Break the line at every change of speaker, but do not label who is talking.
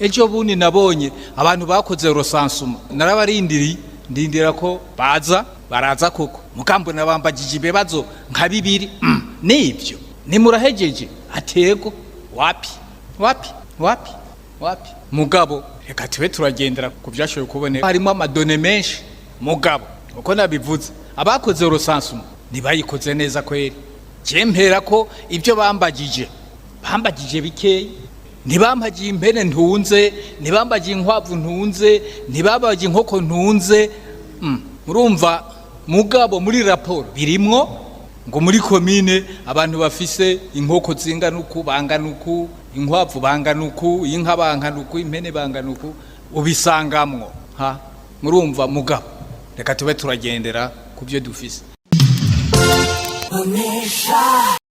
ejo bundi nabonye abantu bakoze Rusansuma ndindira ko baraza koko mukambo nabambagije ibibazo nka bibiri nibyo nimurahejeje atego wapi mugabo reka tiwe turagendera ku byashoboye kuboneka harimo amadone menshi mugabo uko nabivuze abakoze Rusansuma nibayikoze neza kweri cyempera ko ibyo bambagije bikeyi ntibambagiye impene ntunze ntibambagiye inkwavu ntunze ntibambagiye inkoko ntunze murumva mugabo muri raporo birimwo ngo muri komine abantu bafise inkoko zinganuku banganuku inkwavu banganuku inka banganuku impene banganuku ubisangamwo murumva mugabo reka tube turagendera ku byo dufise